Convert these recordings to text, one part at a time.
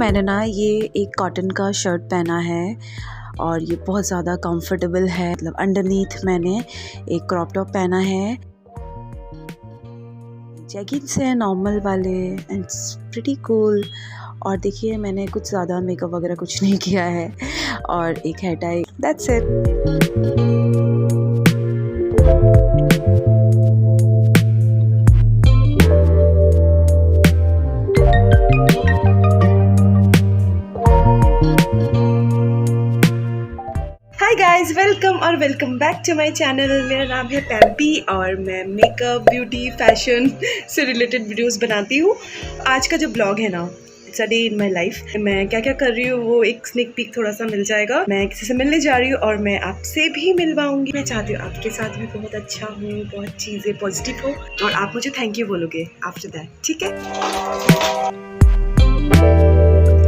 मैंने ना ये एक कॉटन का शर्ट पहना है और ये बहुत ज़्यादा कंफर्टेबल है। मतलब अंडरनीथ मैंने एक क्रॉप टॉप पहना है, जैगिंग्स है नॉर्मल वाले, एंड इट्स प्रीटी कूल। और देखिए मैंने कुछ ज़्यादा मेकअप वगैरह कुछ नहीं किया है और एक hair tie, that's it. Hi guys, welcome back to my channel. मेरा नाम है पैम्पी और मैं मेकअप, ब्यूटी, फैशन से रिलेटेड वीडियोस बनाती हूँ। आज का जो ब्लॉग है ना, it's a day in my life. मैं क्या क्या कर रही हूँ वो एक स्नेक पीक थोड़ा सा मिल जाएगा। मैं किसी से मिलने जा रही हूँ और मैं आपसे भी मिलवाऊंगी। मैं चाहती हूँ आपके साथ भी बहुत अच्छा हूँ, बहुत चीज़ें पॉजिटिव हो और आप मुझे थैंक यू बोलोगे आफ्टर दैट, ठीक है।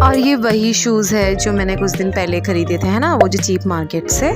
और ये वही शूज़ है जो मैंने कुछ दिन पहले खरीदे थे, है ना, वो जो चीप मार्केट से।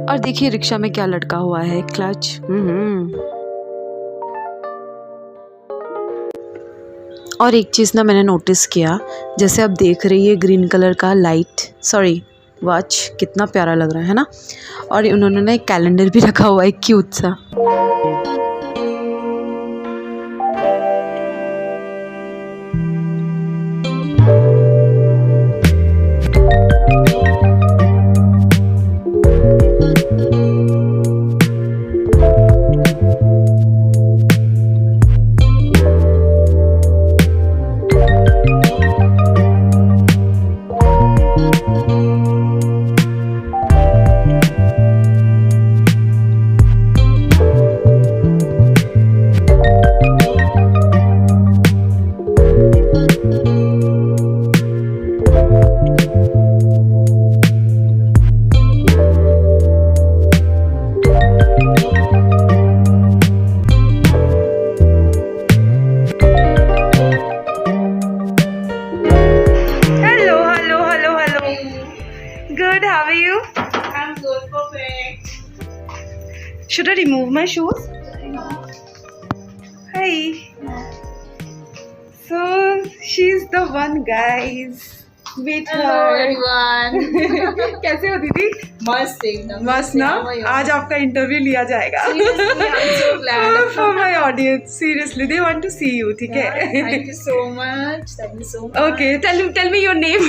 और देखिए रिक्शा में क्या लटका हुआ है, क्लच। और एक चीज़ ना मैंने नोटिस किया, जैसे आप देख रही है ग्रीन कलर का वॉच कितना प्यारा लग रहा है ना। और उन्होंने ना एक कैलेंडर भी रखा हुआ है क्यूट सा। Good, how are you? I'm good, perfect. Should I remove my shoes? No. Hi. So she's the one, guys. Meet Hello her. everyone. कैसे हो दीदी? मस्त एकदम। मस्त ना? आज आपका इंटरव्यू लिया जाएगा। Seriously, I'm so glad. For my audience, seriously, they want to see you, ठीक है? Thank you so much. Thank you so much. Okay, tell me your name.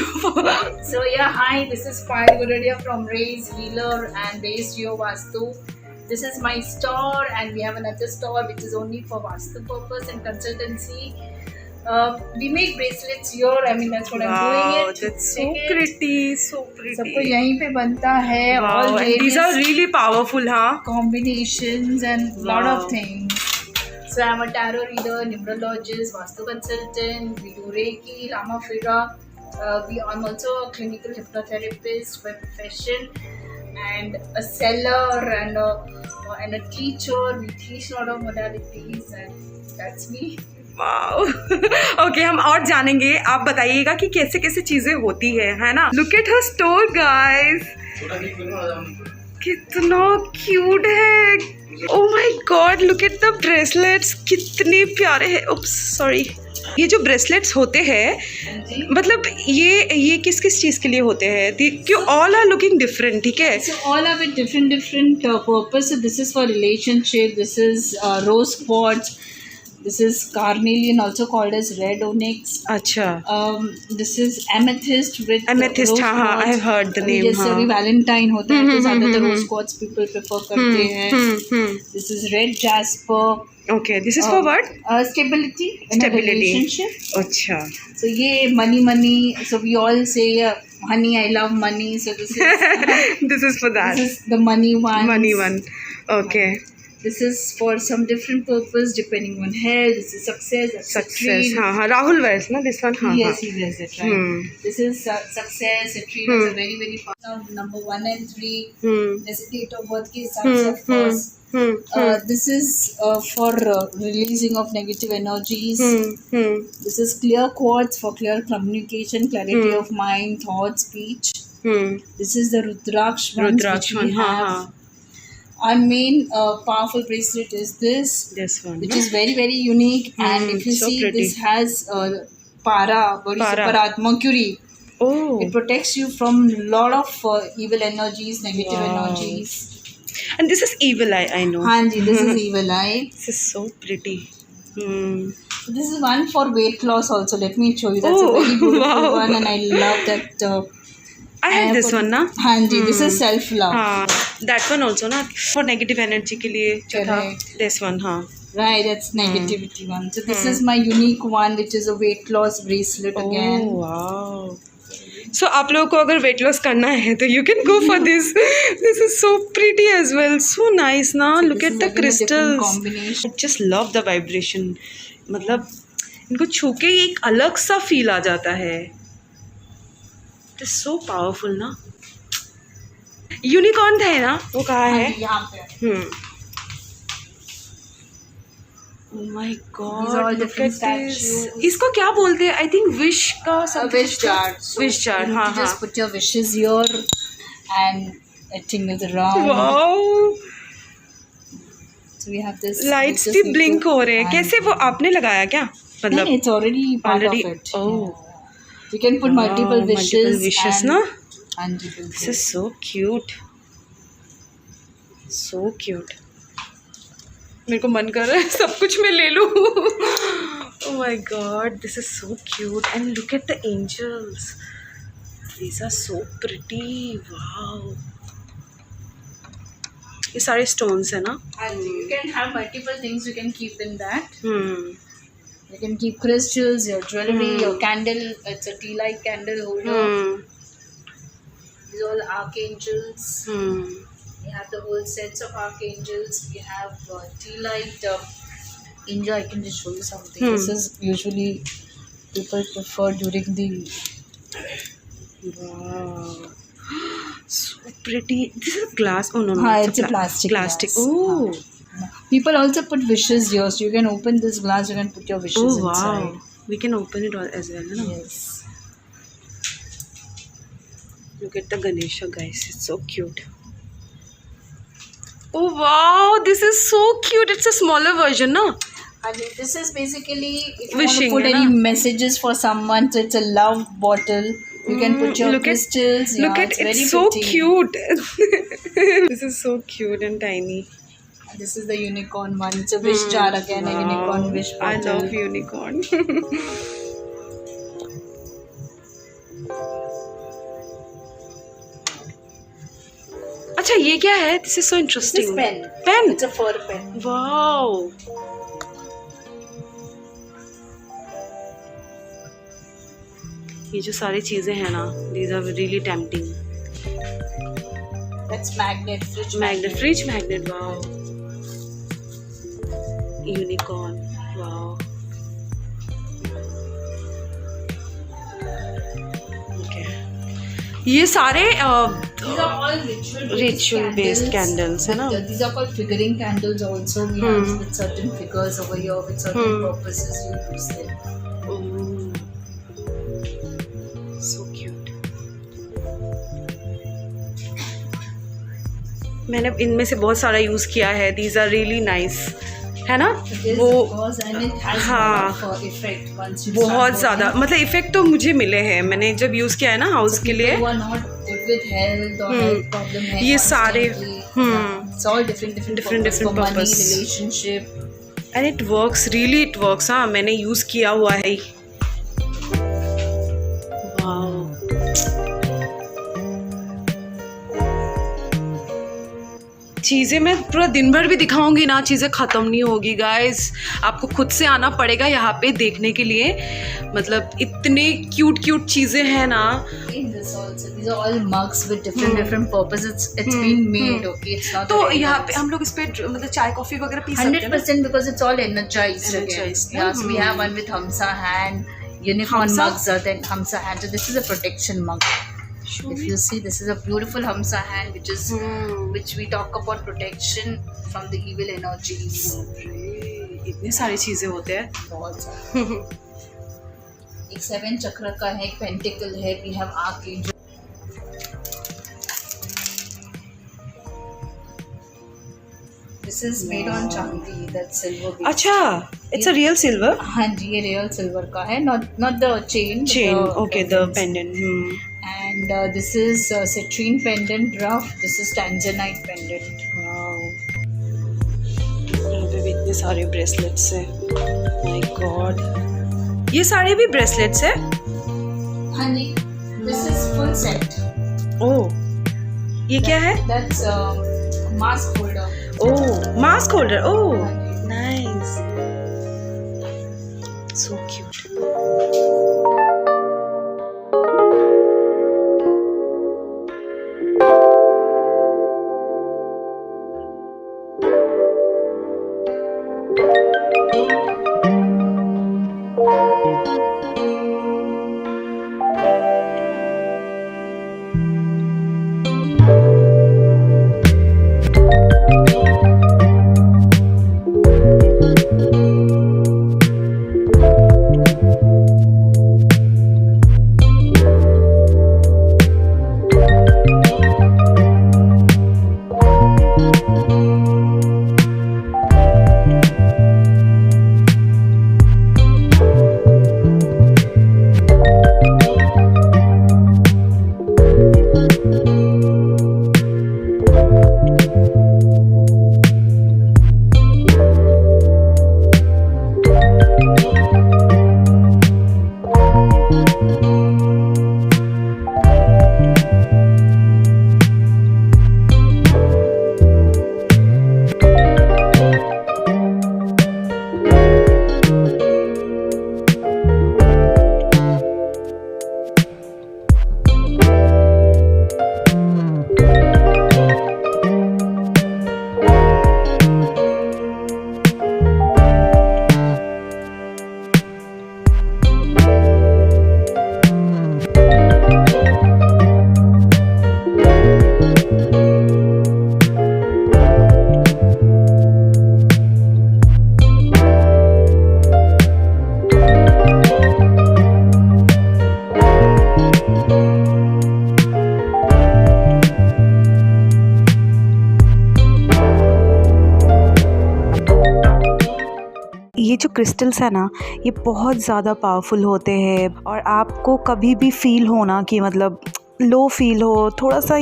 So yeah, hi. This is Payal Godadia from Raise Healer and Raise Your Vastu. This is my store, and we have another store which is only for Vastu purpose and consultancy. We make bracelets here. I mean that's what I'm doing it. That's so pretty, so pretty. सब कुछ यहीं पे बनता है। Wow, All and these are really powerful, huh? combinations and lot of things. So I'm a tarot reader, numerologist, Vastu consultant. We do Reiki, Lama Fira. I'm also a clinical hypnotherapist by profession and a seller and a teacher. We teach a lot of modalities and that's me. Wow okay, हम और जानेंगे। आप बताइएगा कि कैसे कैसे चीजें होती है ना। Look at her store guys, कितना क्यूट है। Oh my God, look at the bracelets, कितने प्यारे हैं। उप्स सॉरी, ये जो ब्रेसलेट्स होते हैं मतलब ये किस किस चीज़ के लिए होते हैं? क्यों ऑल आर लुकिंग डिफरेंट, ठीक है? So all have a different purpose. So this is for relationship. This is rose quartz. This is carnelian, also called as red onyx. अच्छा, This is amethyst with amethyst, rose हाँ हाँ, I have heard the name, जैसे अभी Valentine होता है तो ज़्यादातर rose quartz people prefer करते हैं. This is red jasper. Okay, this is for what? Stability in a relationship. अच्छा. So ये money. So we all say honey, I love money. So this is This is for that. this is the money one. Money one. Okay. This is for some different purpose depending on health. This is success. Success. हाँ हाँ. Rahul wears ना this one. हाँ Yes, हाँ. he wears it, right. This is success. It is a very very important number 1 and 3. जैसे date of birth के हिसाब से of course. This is for releasing of negative energies. This is clear quartz for clear communication, clarity of mind, thought, speech. This is the Rudraksh one. Rudraksh one. हाँ हाँ. Our main powerful bracelet is this one, which is very very unique. And if you so see, pretty. this has Parat Mercury. Oh. It protects you from lot of evil energies, negative energies. And this is evil eye, I know. Hanji, this is evil eye. This is so pretty. So this is one for weight loss also. Let me show you. That's a very beautiful one, and I love that. I have this one, na? Hanji, this is self love. That one also, na? For negative energy के लिए जो था. This one, हाँ. Right, that's negativity one. So this is my unique one, which is a weight loss bracelet again. Oh wow. So आप लोगों को अगर weight loss करना है तो you can go for this. This is so pretty as well. So nice ना. So look at the crystals. Combination. I just love the vibration. मतलब इनको छू के एक अलग सा फील आ जाता है. It is so powerful ना. यूनिकॉर्न था ना, वो कहाँ है? यहाँ पे. Oh my God! These are all look different at this. statues. इसको क्या बोलते हैं? I think wish का A wish jar. So wish jar. you हाँ need to just हाँ. put your wishes here, and it tingles around. Wow! So we have this. Lights भी blink हो रहे हैं. कैसे वो आपने लगाया क्या? मतलब. No, it's already part of it. Oh. Yeah. You can put multiple wishes. Multiple wishes, and, ना? And you can This is so cute. So cute. मेरे को मन कर रहा है सब कुछ मैं ले लूँ. Oh my God, this is so cute. And look at the angels. These are so pretty. Wow. ये सारे stones है ना? And you can have multiple things you can keep in that. Hmm. You can keep crystals, your jewelry, your candle. It's a tea light candle holder. These are all archangels. We have the whole sets of archangels. We have tea light angel. I can just show you something. This is usually people prefer during the. Wow. So pretty. This is glass. Oh no. It's a plastic. Plastic. Glass. Oh. People also put wishes here. So you can open this glass. You can put your wishes inside. Wow. We can open it all as well. No? Yes. Look at the Ganesha, guys. It's so cute. Oh wow, this is so cute. It's a smaller version, no? I mean, this is basically if you Wishing, want to put है any ना? messages for someone. So it's a love bottle. You can put your crystals. Look at it's it's very so pretty. cute. This is so cute and tiny. This is the unicorn one. It's a wish jar again. A unicorn wish I bottle. love unicorn. अच्छा ये क्या है? This is so interesting. This pen. Pen. It's a fur pen. Wow. ये जो सारी चीजें हैं ना, these are really tempting. That's magnet. Fridge Magnet, fridge magnet. Wow. Unicorn. Wow. Okay. ये सारे These are all ritual based candles, है ना? These are called figuring candles also. We have with certain figures over here with certain purposes you use them. So cute. मैंने इनमें से बहुत सारा use किया है. These are really nice. है ना It is, वो। of course, and it has हाँ, a lot of effect once you start बहुत ज़्यादा burning. मतलब इफ़ेक्ट तो मुझे मिले हैं, मैंने जब यूज़ किया है ना हाउस So के लिए। people who are not good with health or health problem है ये सारे it's all different different for money, purpose. relationship. And it works, really it works. हाँ, मैंने यूज़ किया हुआ है। वाओ, चीज़ें मैं पूरा दिन भर भी दिखाऊंगी ना, चीज़ें ख़त्म नहीं होगी गाइस। आपको खुद से आना पड़ेगा यहाँ पे देखने के लिए। मतलब इतने क्यूट क्यूट चीज़ें हैं ना। In this also, these are all mugs with different purposes. It's been made, okay? It's not. तो a यहाँ पे regular- हम लोग इस पे मतलब चाय कॉफ़ी वगैरह पी सकते हैं ना? 100% because it's all energized again. Energized, Yeah, so we have one with Hamsa hand. Unicorn Hamsa? mugs are then Hamsa hand. So this is a protection mug. If you see, this is a beautiful Hamsa hand, which we talk about protection from the evil energies. इतनी सारी चीज़ें होते हैं। बहुत सारा। एक 7 चक्र का है, एक पेंटिकल है, we have archangel. This is made on chandi, that's silver based. अच्छा, इट्स अ रियल सिल्वर हाँ जी, ये रियल सिल्वर का है, not the chain. Chain. but the okay, the pendants. Pendant. And this is citrine pendant rough. This is tanzanite pendant. यहाँ पे भी इतने सारे ब्रेसलेट्स हैं। माय गॉड, ये सारे भी ब्रेसलेट्स है। हाँ जी, this is full set. ओह, ये क्या है? That's mask holder. ओह, मास्क होल्डर। ओह, हाँ जी. Nice, so cute. ये जो क्रिस्टल्स है ना, ये बहुत ज़्यादा पावरफुल होते हैं। और आपको कभी भी फील होना कि मतलब लो फील हो, थोड़ा सा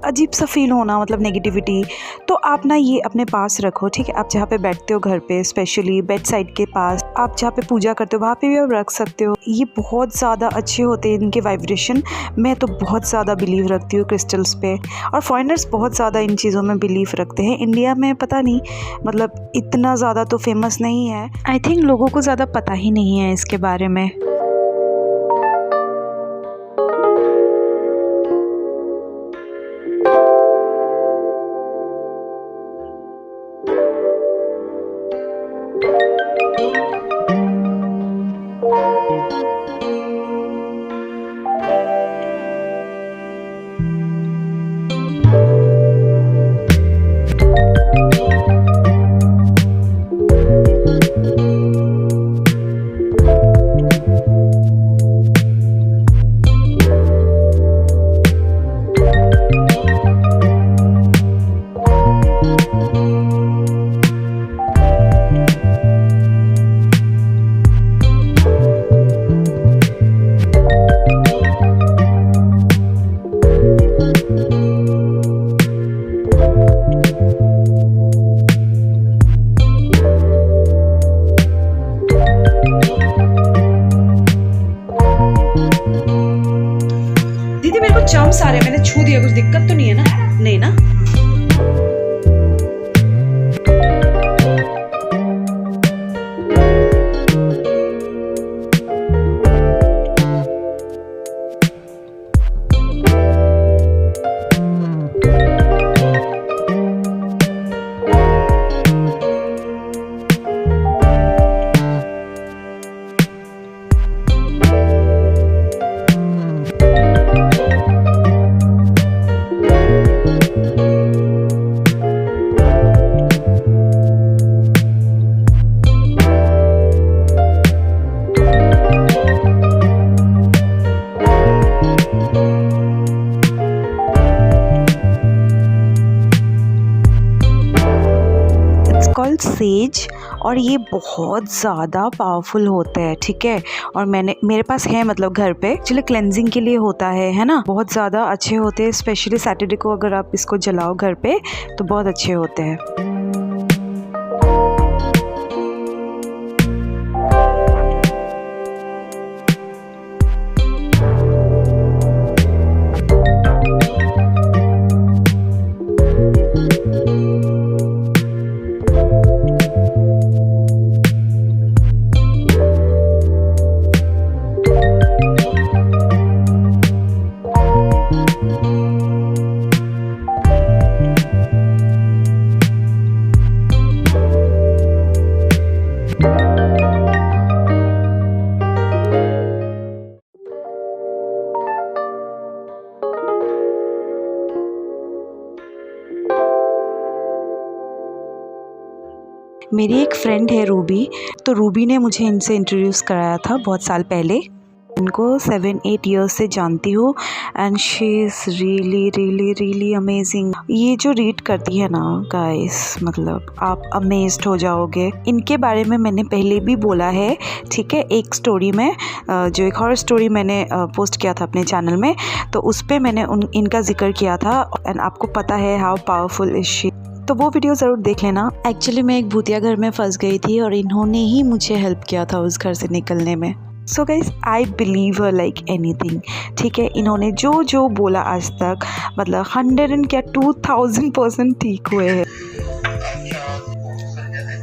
अजीब सा फील होना, मतलब नेगेटिविटी, तो आप ना ये अपने पास रखो, ठीक है? आप जहाँ पे बैठते हो घर पे, स्पेशली बेड साइड के पास, आप जहाँ पे पूजा करते हो वहाँ पे भी आप रख सकते हो। ये बहुत ज़्यादा अच्छे होते हैं इनके वाइब्रेशन। मैं तो बहुत ज़्यादा बिलीव रखती हूँ क्रिस्टल्स पे, और फॉरेनर्स बहुत ज़्यादा इन चीज़ों में बिलीव रखते हैं। इंडिया में पता नहीं, मतलब इतना ज़्यादा तो फेमस नहीं है। आई थिंक लोगों को ज़्यादा पता ही नहीं है इसके बारे में। सारे मैंने छू दिया, कुछ दिक्कत तो नहीं है ना? नहीं ना? कॉल्ड सेज और ये बहुत ज़्यादा पावरफुल होता है, ठीक है। और मेरे पास है, मतलब घर पे एक्चुअली क्लेंजिंग के लिए होता है ना। बहुत ज़्यादा अच्छे होते हैं, स्पेशली सैटरडे को अगर आप इसको जलाओ घर पे तो बहुत अच्छे होते हैं। मेरी एक फ्रेंड है रूबी, तो रूबी ने मुझे इनसे इंट्रोड्यूस कराया था बहुत साल पहले। इनको 7-8 ईयर्स से जानती हूँ and she is really really really amazing. ये जो रीड करती है ना गाइस, मतलब आप अमेज्ड हो जाओगे। इनके बारे में मैंने पहले भी बोला है, ठीक है, एक स्टोरी में, जो एक हॉरर स्टोरी मैंने पोस्ट किया था अपने चैनल में, तो उस पर मैंने इनका जिक्र किया था एंड आपको पता है हाउ पावरफुल इज शी, तो वो वीडियो ज़रूर देख लेना। एक्चुअली मैं एक भूतिया घर में फंस गई थी और इन्होंने ही मुझे हेल्प किया था उस घर से निकलने में। So guys, I believe like anything, ठीक है। इन्होंने जो जो बोला आज तक, मतलब 100 and क्या 2000% ठीक हुए हैं।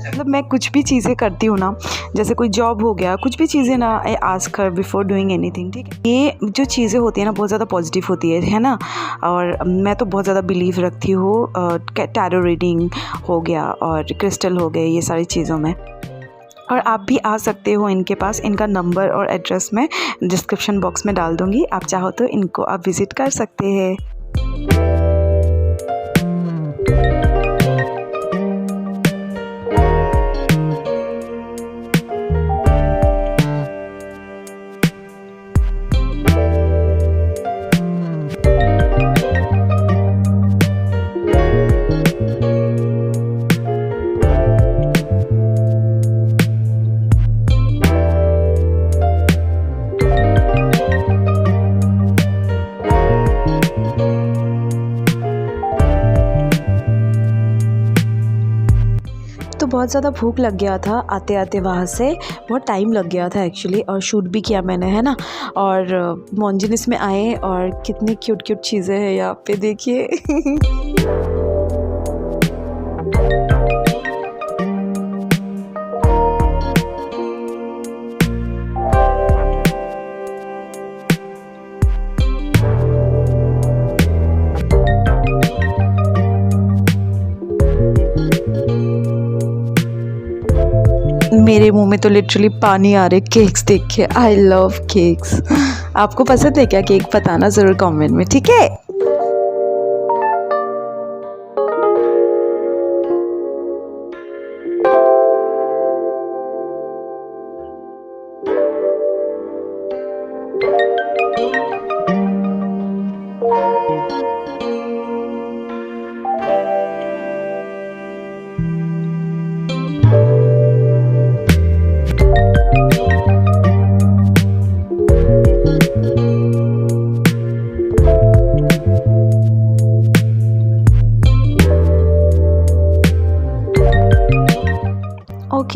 मतलब मैं कुछ भी चीज़ें करती हूँ ना, जैसे कोई जॉब हो गया, कुछ भी चीज़ें ना, I ask her before doing anything, ठीक है। ये जो चीज़ें होती है ना बहुत ज़्यादा पॉजिटिव होती है ना। और मैं तो बहुत ज़्यादा बिलीव रखती हूँ टैरो रीडिंग हो गया और क्रिस्टल हो गए, ये सारी चीज़ों में। और आप भी आ सकते हो इनके पास। इनका नंबर और एड्रेस मैं डिस्क्रिप्शन बॉक्स में डाल दूँगी, आप चाहो तो इनको आप विज़िट कर सकते हैं। तो बहुत ज़्यादा भूख लग गया था आते आते, वहाँ से बहुत टाइम लग गया था एक्चुअली, और शूट भी किया मैंने, है ना। और मॉन्जिनिस में आए और कितनी क्यूट क्यूट चीज़ें हैं यहाँ पे, देखिए। मेरे मुंह में तो लिटरली पानी आ रहे केक्स देख के। I love cakes. आपको पसंद है क्या केक? बताना ज़रूर कमेंट में, ठीक है।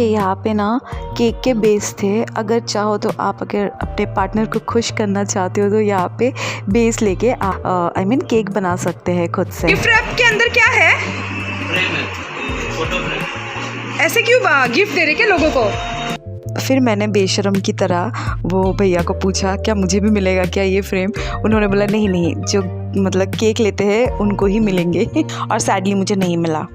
देखिए यहाँ पे ना केक के बेस थे। अगर चाहो तो आप अगर अपने पार्टनर को खुश करना चाहते हो तो यहाँ पे बेस लेके आई मीन केक बना सकते हैं खुद से। गिफ्ट रैप के अंदर क्या है? फ्रेम है, फोटो फ्रेम। ऐसे क्यों गिफ्ट दे रहे क्या लोगों को? फिर मैंने बेशरम की तरह वो भैया को पूछा क्या मुझे भी मिलेगा क्या ये फ्रेम? उन्होंने बोला नहीं नहीं, जो मतलब केक लेते हैं उनको ही मिलेंगे और सैडली मुझे नहीं मिला।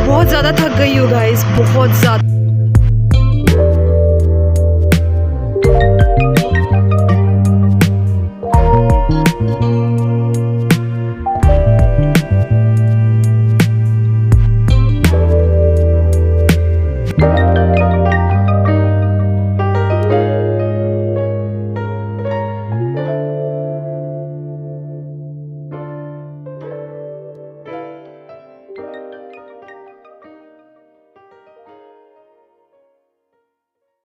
बहुत ज़्यादा थक गई हूँ गाइस, बहुत ज़्यादा।